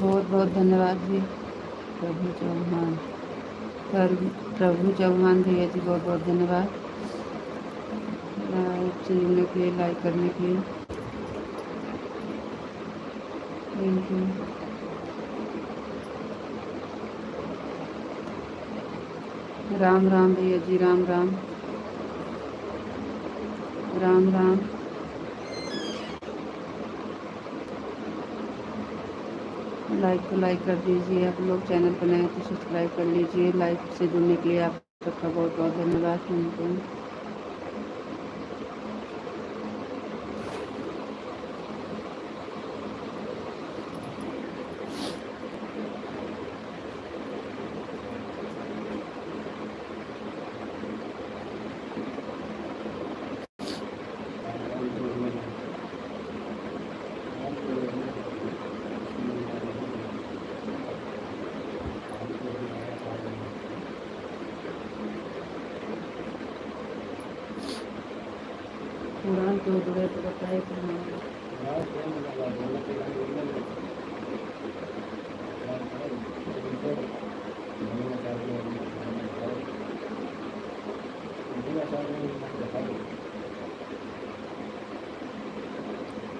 बहुत बहुत धन्यवाद जी। प्रभु चौहान प्रभु चौहान भैया जी, बहुत बहुत धन्यवाद लाइव से जुड़ने के लिए, लाइक करने के लिए। Thank you. राम राम भैया जी, राम राम राम राम। लाइक को लाइक कर दीजिए आप लोग, चैनल पर नए तो सब्सक्राइब कर लीजिए। लाइव से जुड़ने के लिए आप सबका बहुत बहुत धन्यवाद। Thank you. पुराण तो जुड़े तो बताए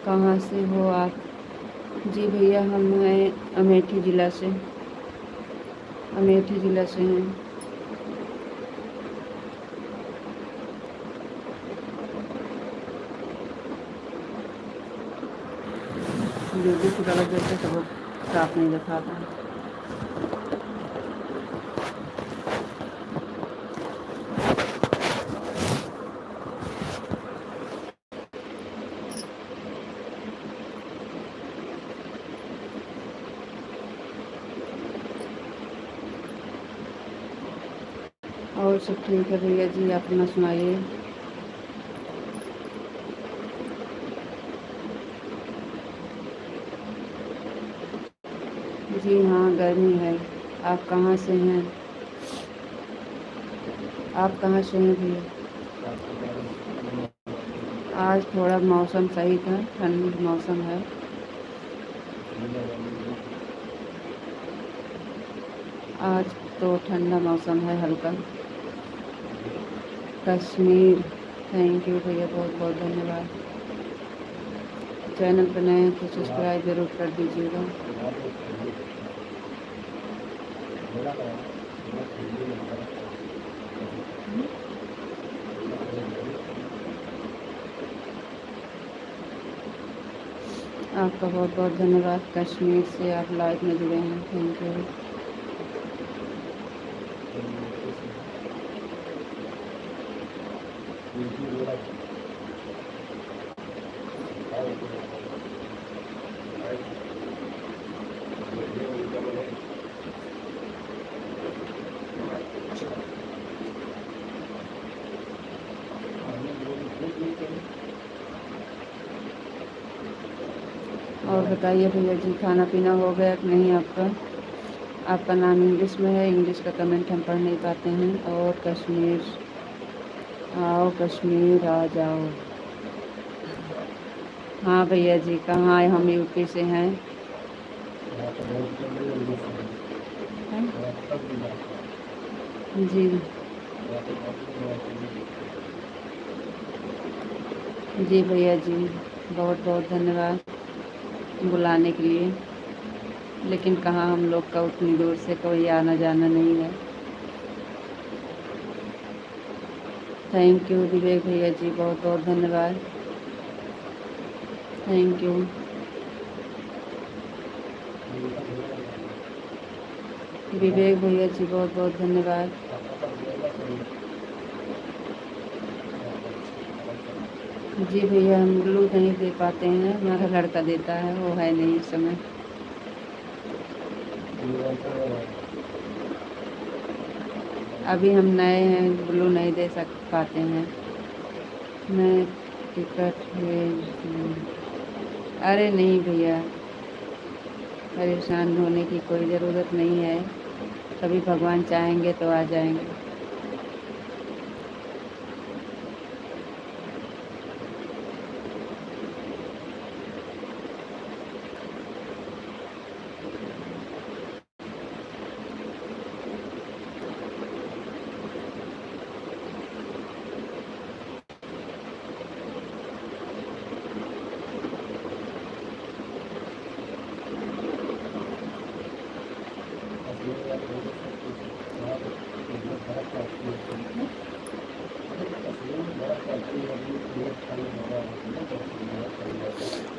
कहाँ से हो आप? जी भैया, हम हैं अमेठी ज़िला से, अमेठी ज़िला से हैं। वीडियो को गलत देते सब साफ नहीं दिखाता। और सब ठीक है भैया जी, आप अपना सुनाइए। जी हाँ, गर्मी है। आप कहाँ से हैं? आप कहाँ से हैं भैया? आज थोड़ा मौसम सही था, ठंड मौसम है। आज तो ठंडा मौसम है हल्का। कश्मीर। थैंक यू भैया, बहुत बहुत धन्यवाद। चैनल पर नए हैं तो सब्सक्राइब ज़रूर कर दीजिएगा। आपका बहुत बहुत धन्यवाद। कश्मीर से आप लाइव में जुड़े हैं, थैंक यू। और बताइए भैया जी, खाना पीना हो गया कि नहीं आपका? आपका नाम इंग्लिश में है, इंग्लिश का कमेंट हम पढ़ नहीं पाते हैं। और कश्मीर आओ, कश्मीर आ जाओ। हाँ भैया जी, कहाँ है? हम यूपी से हैं। जी जी भैया जी, बहुत बहुत धन्यवाद बुलाने के लिए। लेकिन कहाँ, हम लोग का उतनी दूर से कोई आना जाना नहीं है। थैंक यू विवेक भैया जी, बहुत बहुत धन्यवाद। Thank you. विवेक भैया जी, बहुत बहुत धन्यवाद। जी भैया, हम ब्लू नहीं दे पाते हैं, हमारा लड़का देता है, वो है नहीं इस समय। अभी हम नए हैं, ब्लू नहीं दे पाते हैं। मैं टिकट अरे नहीं भैया, परेशान होने की कोई ज़रूरत नहीं है। कभी भगवान चाहेंगे तो आ जाएंगे।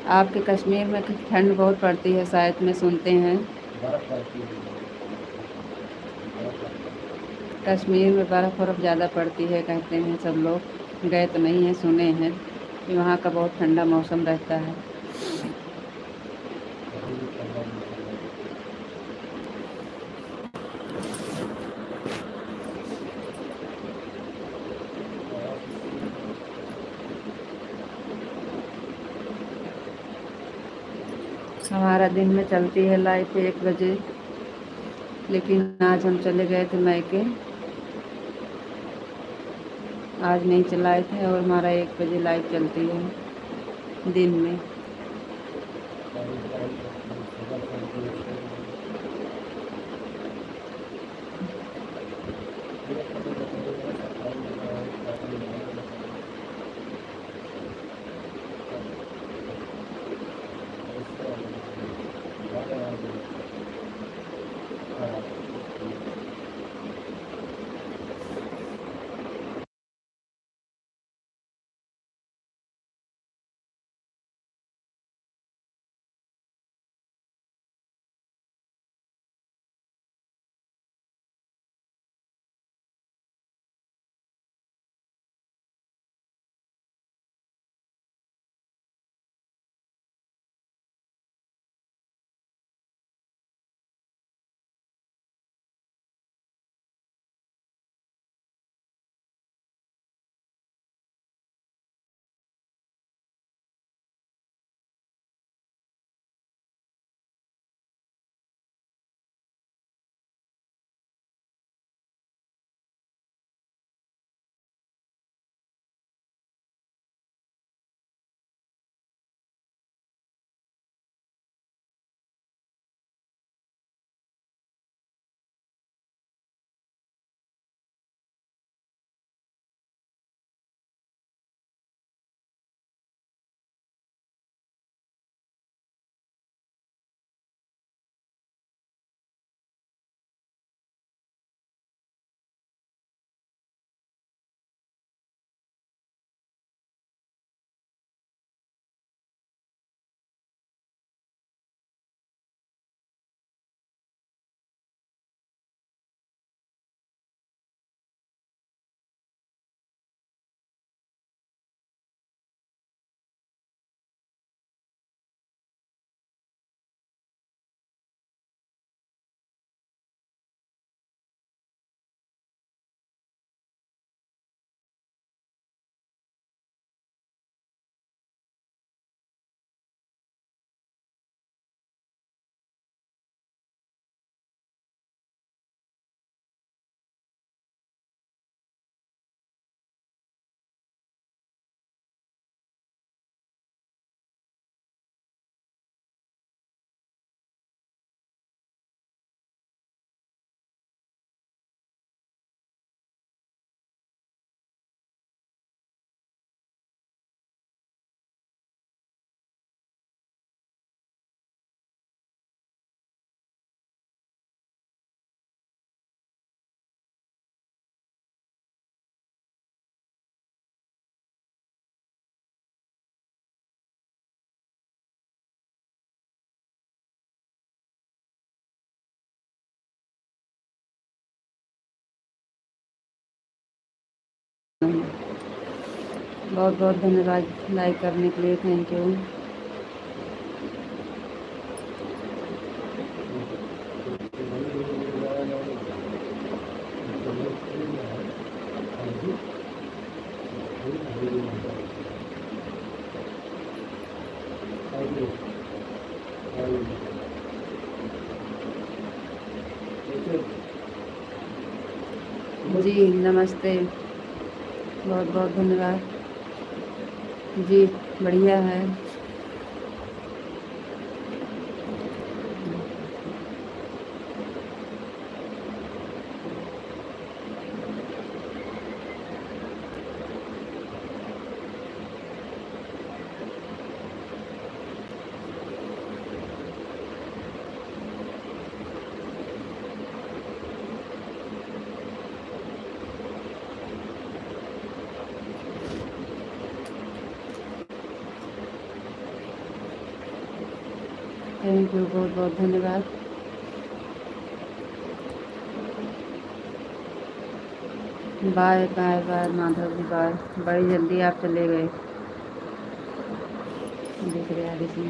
आपके कश्मीर में ठंड बहुत पड़ती है शायद, में सुनते हैं कश्मीर में बर्फ़ वर्फ़ ज़्यादा पड़ती है, कहते हैं सब लोग। गए तो नहीं हैं, सुने हैं कि वहाँ का बहुत ठंडा मौसम रहता है। हमारा दिन में चलती है लाइट 1 बजे, लेकिन आज हम चले गए थे मायके, आज नहीं चलाए थे और हमारा 1 बजे लाइट चलती है दिन में। बहुत बहुत धन्यवाद लाइक करने के लिए, थैंक यू। जी नमस्ते, बहुत बहुत धन्यवाद जी, बढ़िया है। थैंक यू, बहुत बहुत धन्यवाद। Bye bye bye Madhav ji, bye. बड़ी जल्दी आप चले गए। दिख रहे आगे से।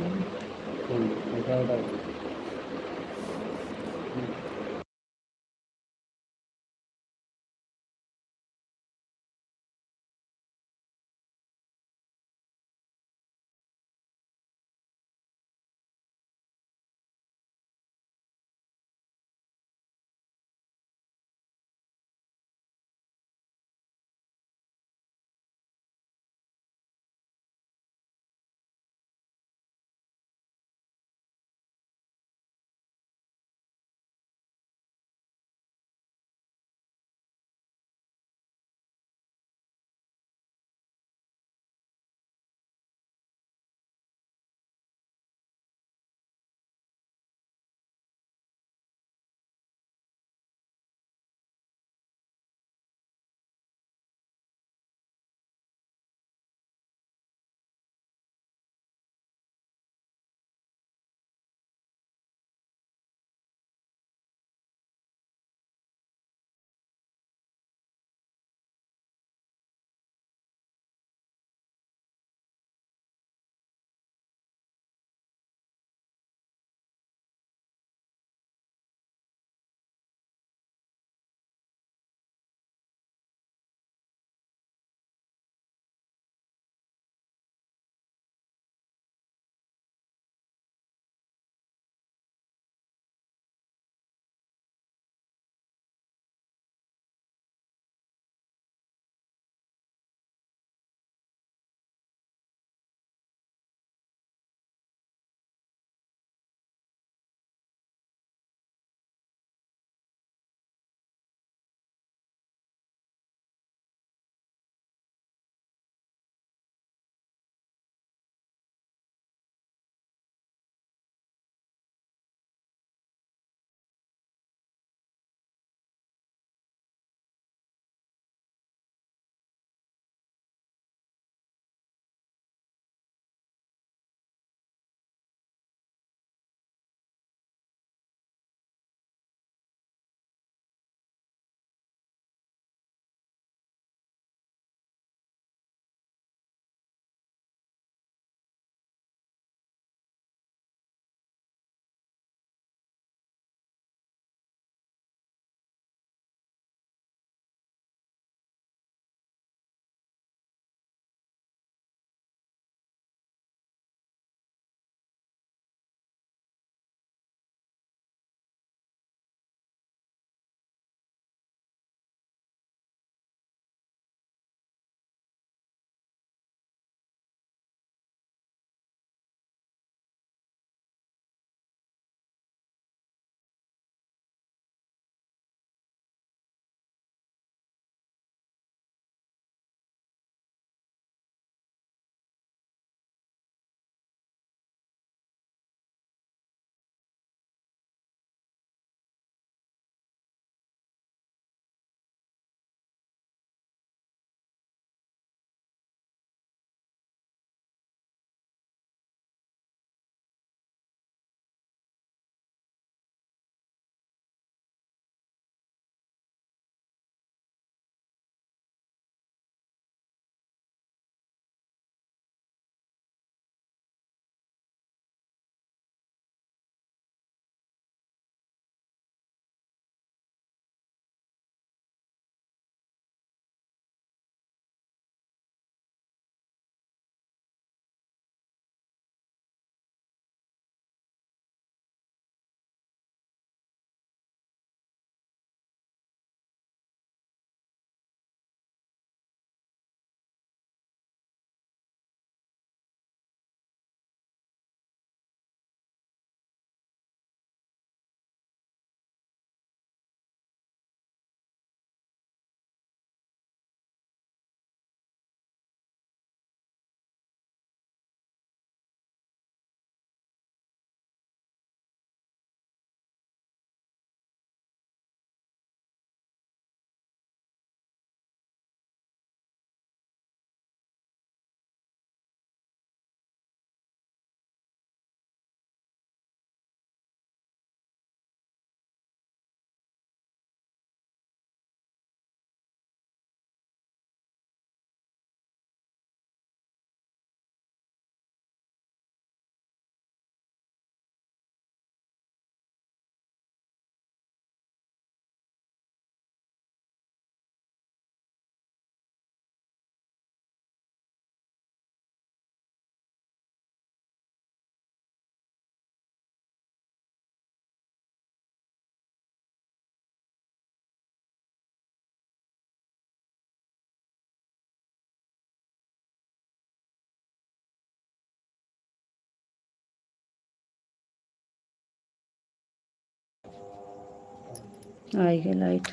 आई है लाइट।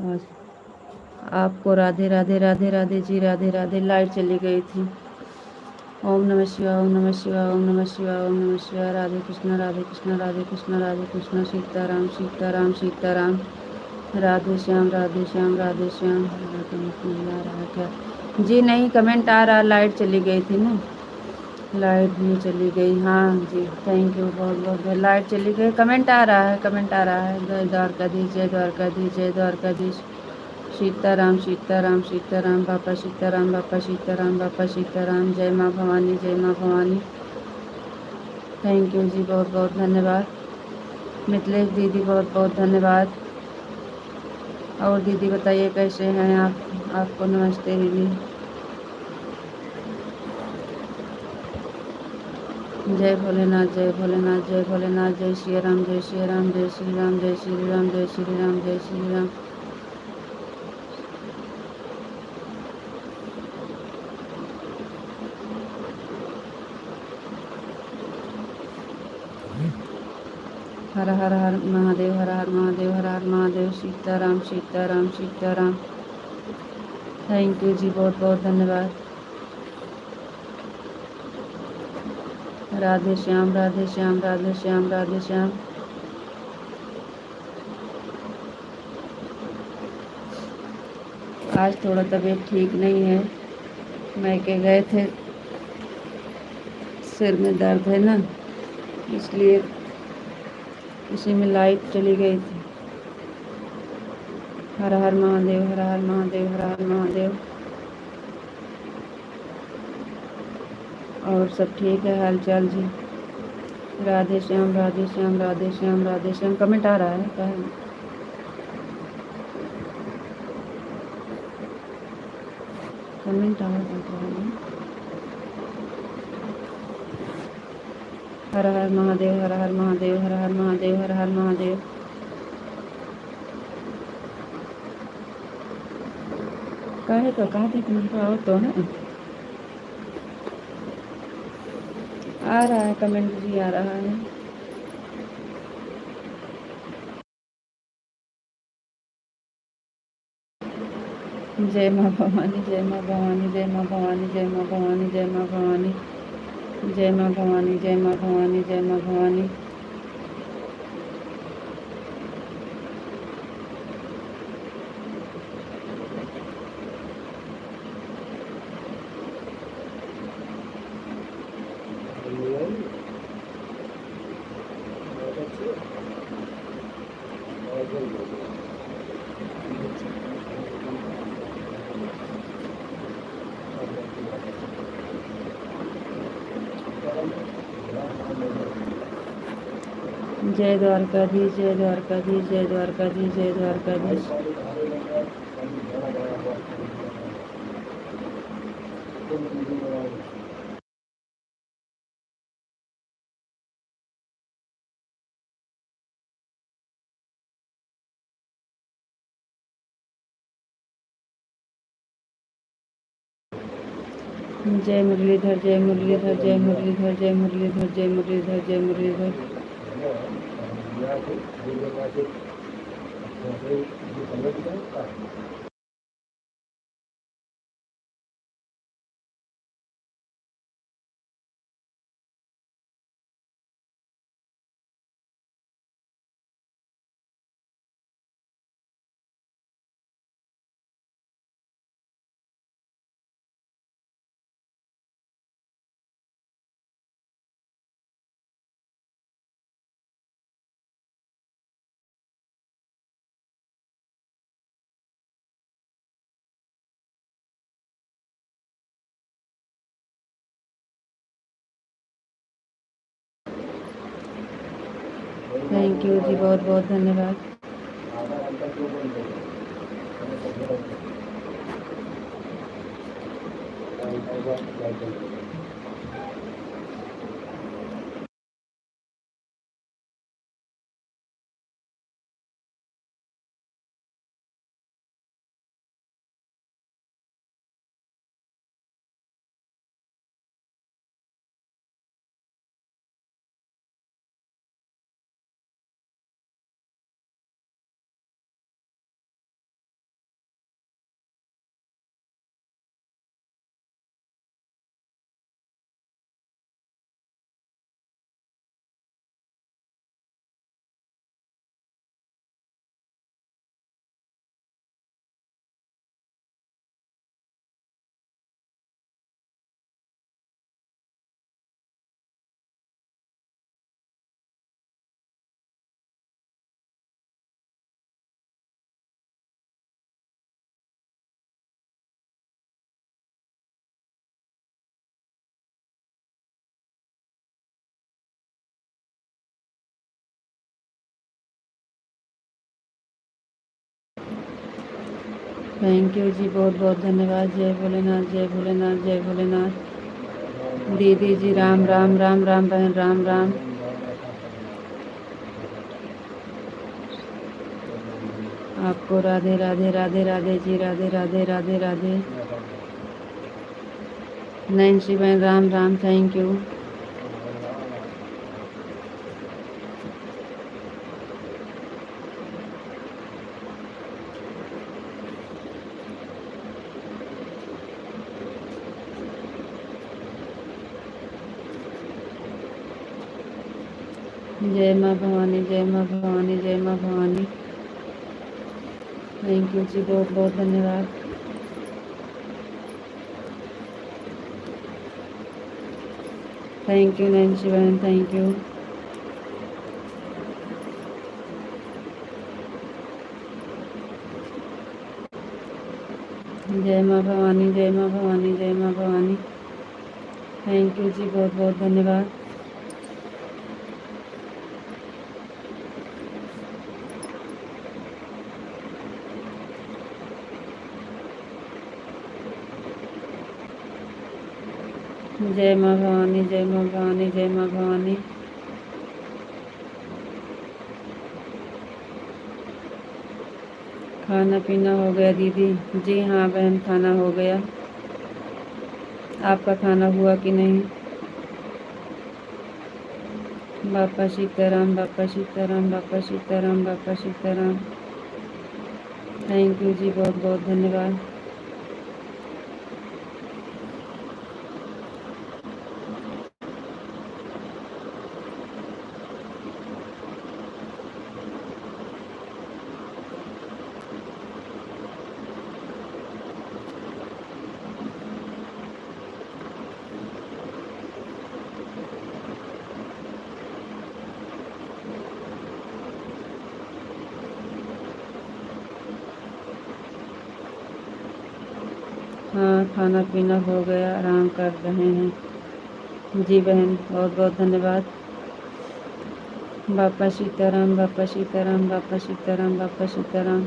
आज आपको राधे राधे राधे राधे जी, राधे राधे। लाइट चली गई थी। ओम नमः शिवाय, ओम नमः शिवाय, ओम नमः शिवाय, ओम नमः शिवाय। राधे कृष्ण राधे कृष्ण राधे कृष्ण राधे कृष्ण। सीताराम सीताराम सीताराम। राधे श्याम राधे श्याम राधे श्याम। नहीं आ रहा है क्या? जी नहीं, कमेंट आ रहा। लाइट चली गई थी ना, लाइट भी चली गई। हाँ जी, थैंक यू बहुत बहुत। लाइट चली गई, कमेंट आ रहा है, कमेंट आ रहा है। जय द्वारकाधीश, जय द्वारकाधीश, जय द्वारकाधीश। सीताराम सीताराम सीताराम। बापा सीताराम, बापा सीताराम, बापा सीताराम। जय माँ भवानी, जय माँ भवानी। थैंक यू जी, बहुत बहुत धन्यवाद। मिथिलेश दीदी बहुत बहुत धन्यवाद। और दीदी बताइए कैसे हैं आप? आपको नमस्ते दीदी। जय भोलेनाथ, जय भोलेनाथ, जय भोलेनाथ। जय श्री राम, जय श्री राम, जय श्री राम, जय श्री राम, जय श्री राम, जय श्री राम। हर हर हर महादेव, हर हर महादेव, हर हर महादेव। सीताराम सीताराम सीताराम। थैंक यू जी, बहुत बहुत धन्यवाद। राधे श्याम, राधे श्याम, राधे श्याम, राधे श्याम। आज थोड़ा तबीयत ठीक नहीं है, मैके गए थे, सिर में दर्द है ना, इसलिए इसी में लाइट चली गई थी। हर हर महादेव, हर हर महादेव, हर हर महादेव। और सब ठीक है हाल चाल जी? राधे श्याम, राधे श्याम, राधे श्याम, राधे श्याम। कमेंट आ रहा है क्या है? कमेंट आ रहा है। हर हर महादेव, हर हर महादेव, हर हर महादेव, हर हर महादेव। काहे तो कहाँ तक मिल रहा हो तो है। आ रहा है कमेंट भी आ रहा है। जय माँ भवानी, जय माँ भवानी, जय माँ भवानी, जय माँ भवानी, जय माँ भवानी। जय माँ भवानी, जय माँ भवानी, जय माँ भवानी। जय द्वारकाधीश, जय द्वारकाधीश, जय द्वारकाधीश, जय द्वारकाधीश। जय मुरलीधर, जय मुरलीधर, जय मुरलीधर, जय मुरलीधर, जय मुरलीधर, जय मुरलीधर। थैंक यू जी, बहुत बहुत धन्यवाद। थैंक यू जी, बहुत बहुत धन्यवाद। जय भोलेनाथ, जय भोलेनाथ, जय भोलेनाथ। दीदी जी राम राम, राम राम बहन, राम राम। आपको राधे राधे, राधे राधे जी, राधे राधे, राधे राधे। नैन्सी बहन राम राम, थैंक यू। जय माँ भवानी, जय माँ भवानी, जय माँ भवानी। थैंक यू जी, बहुत बहुत धन्यवाद। थैंक यू नैन्सी बहन, थैंक यू। जय माँ भवानी, जय माँ भवानी, जय माँ भवानी। थैंक यू जी, बहुत बहुत धन्यवाद। जय माँ भवानी, जय माँ भवानी, जय माँ भवानी। खाना पीना हो गया दीदी? जी हाँ बहन, खाना हो गया। आपका खाना हुआ कि नहीं? बापा सीताराम, बापा सीताराम, बापा सीताराम, बापा सीताराम। थैंक यू जी, बहुत बहुत धन्यवाद। हाँ खाना पीना हो गया, आराम कर रहे हैं। जी बहन, बहुत बहुत धन्यवाद। बापा सीताराम, बापा सीताराम, बापा सीताराम, बापा सीताराम।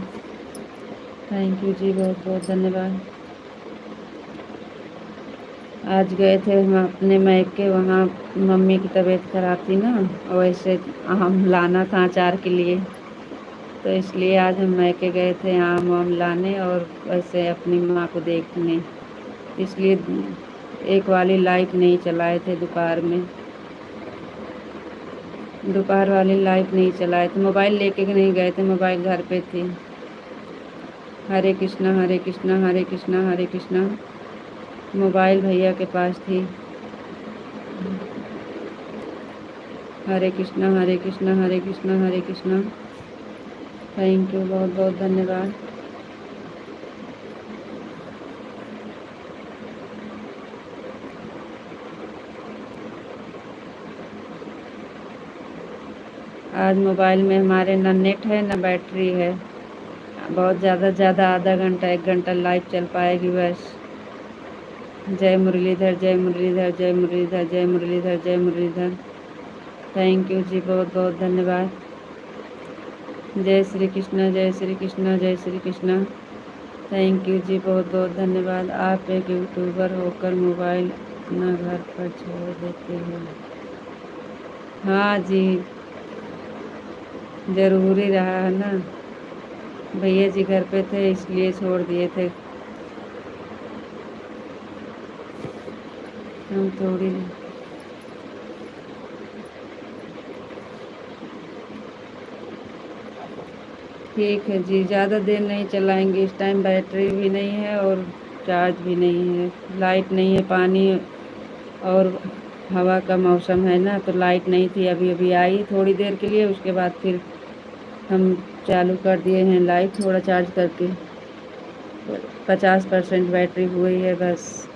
थैंक यू जी, बहुत बहुत धन्यवाद। आज गए थे हम अपने मायके, वहाँ मम्मी की तबीयत खराब थी ना, वैसे आम लाना था अचार के लिए, तो इसलिए आज हम मायके गए थे आम वाम लाने और वैसे अपनी माँ को देखने। इसलिए एक वाली लाइट नहीं चलाए थे दोपहर में, दोपहर वाली लाइट नहीं चलाए थे। मोबाइल लेके नहीं गए थे, मोबाइल घर पे थी। हरे कृष्णा, हरे कृष्णा, हरे कृष्णा, हरे कृष्णा। मोबाइल भैया के पास थी। हरे कृष्णा, हरे कृष्णा, हरे कृष्णा, हरे कृष्णा। थैंक यू, बहुत बहुत धन्यवाद। आज मोबाइल में हमारे ना नेट है ना बैटरी है, बहुत ज़्यादा आधा घंटा 1 घंटा लाइव चल पाएगी बस। जय मुरलीधर, जय मुरलीधर, जय मुरलीधर, जय मुरलीधर, जय मुरलीधर। थैंक यू जी, बहुत बहुत धन्यवाद। जय श्री कृष्ण, जय श्री कृष्ण, जय श्री कृष्ण। थैंक यू जी, बहुत बहुत धन्यवाद। आप एक यूट्यूबर होकर मोबाइल अपना घर पर छोड़ देते हो? हाँ जी, ज़रूरी रहा है ना, भैया जी घर पे थे इसलिए छोड़ दिए थे। हम थोड़ी ठीक है जी, ज़्यादा देर नहीं चलाएंगे। इस टाइम बैटरी भी नहीं है और चार्ज भी नहीं है, लाइट नहीं है, पानी और हवा का मौसम है ना, तो लाइट नहीं थी, अभी अभी आई थोड़ी देर के लिए, उसके बाद फिर हम चालू कर दिए हैं लाइट थोड़ा चार्ज करके। 50% बैटरी हुई है बस,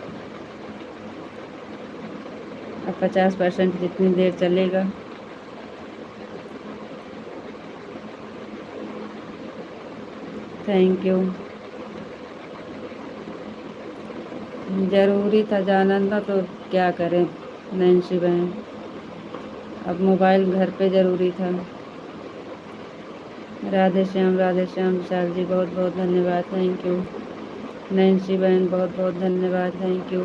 अब 50% जितनी देर चलेगा। Thank you. ज़रूरी था जाना ना, तो क्या करें नैन्सी बहन, अब मोबाइल घर पे ज़रूरी था। राधे श्याम विशाल जी, बहुत बहुत धन्यवाद, थैंक यू। नैन्सी बहन, बहुत बहुत धन्यवाद, थैंक यू।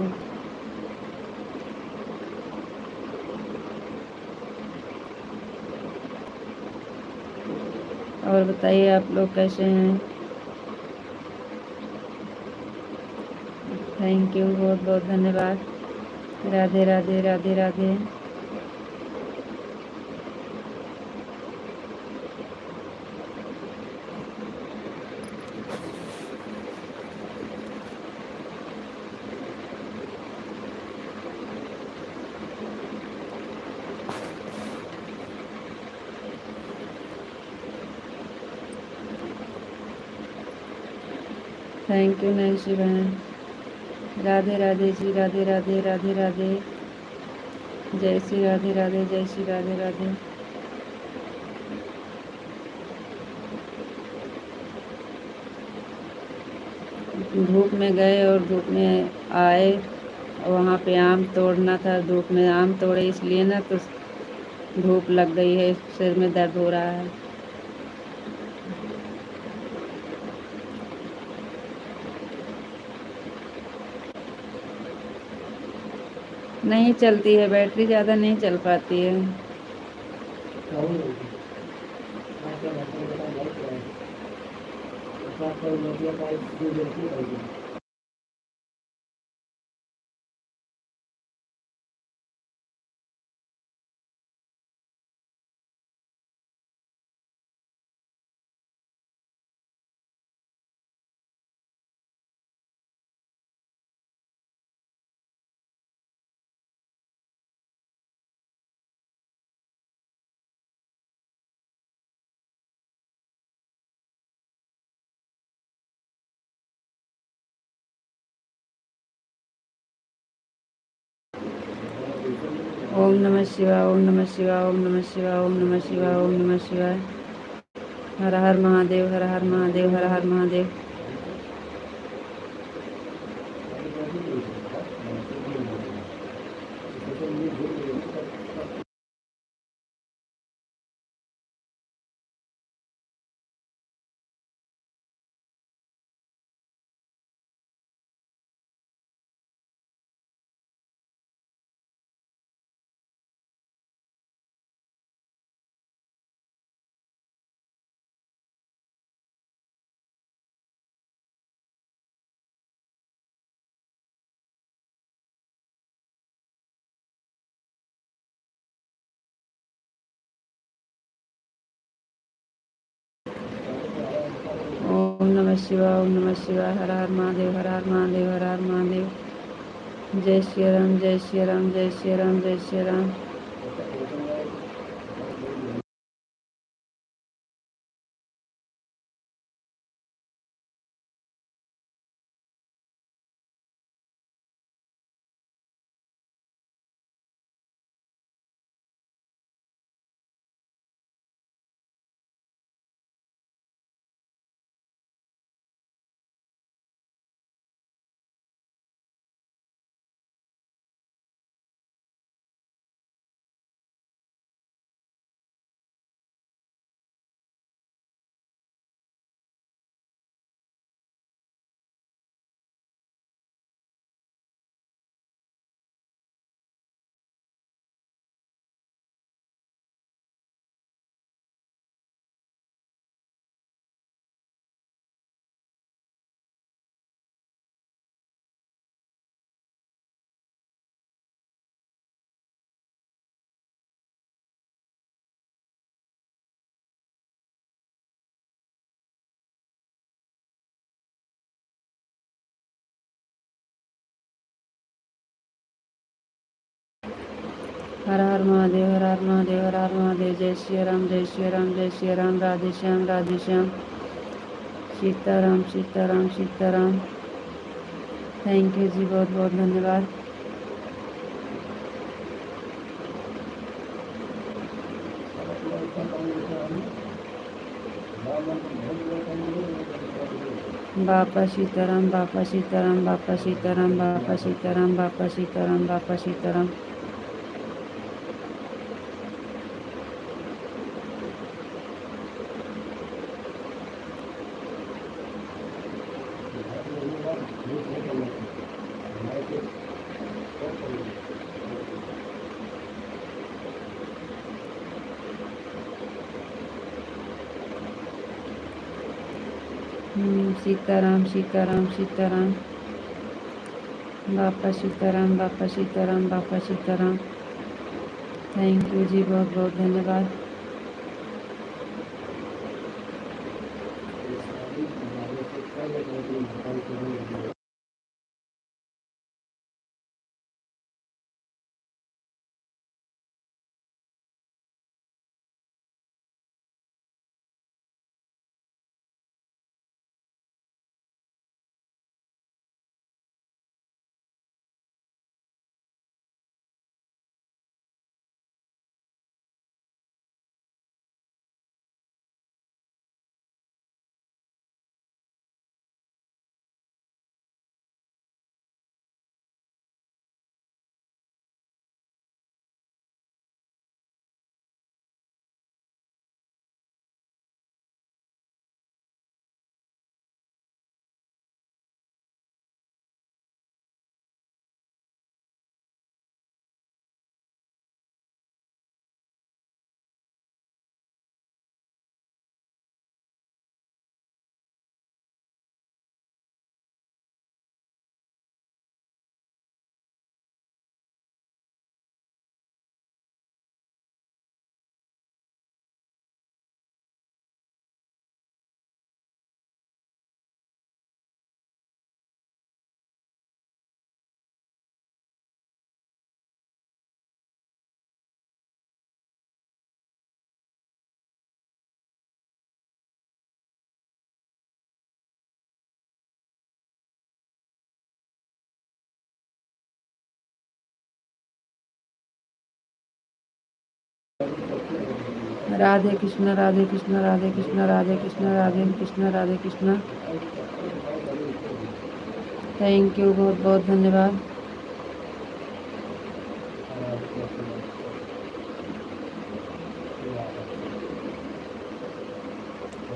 और बताइए आप लोग कैसे हैं? थैंक यू, बहुत बहुत धन्यवाद। Radhe Radhe Radhe Radhe. Thank you Nancy बहन। राधे राधे जी, राधे राधे राधे राधे। जय श्री राधे राधे, जय श्री राधे राधे। धूप में गए और धूप में आए, वहाँ पे आम तोड़ना था, धूप में आम तोड़े इसलिए ना, तो धूप लग गई है, सिर में दर्द हो रहा है। नहीं चलती है, बैटरी ज़्यादा नहीं चल पाती है। ओम नमः शिवाय, ओम नमः शिवाय, ओम नमः शिवाय, ओम नमः शिवाय, ओम नमः शिवाय। हर हर महादेव, हर हर महादेव, हर हर महादेव। ओम नमः शिवाय, ओम नमः शिवाय। हर हर महादेव, हर हर महादेव, हर हर महादेव। जय श्री राम, जय श्री राम, जय श्री राम, जय श्री राम। हर हर महादेव, हर हर महादेव, हर हर महादेव। जय श्री राम, जय श्री राम, जय श्री राम। राधे श्याम, राधे श्याम। सीताराम, सीताराम, सीताराम। थैंक यू जी, बहुत बहुत धन्यवाद। बापा सीताराम, बापा सीताराम, बापा सीताराम, बापा सीताराम, बापा सीताराम, बापा सीताराम। सीताराम सीताराम सीताराम। बापा सीताराम बापा सीताराम बापा सीताराम। थैंक यू जी, बहुत बहुत धन्यवाद। राधे कृष्ण राधे कृष्ण राधे कृष्ण राधे कृष्ण राधे कृष्ण राधे कृष्ण। थैंक यू, बहुत बहुत धन्यवाद।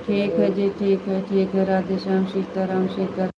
ठीक है जी, ठीक है राधे श्याम सीताराम सीताराम।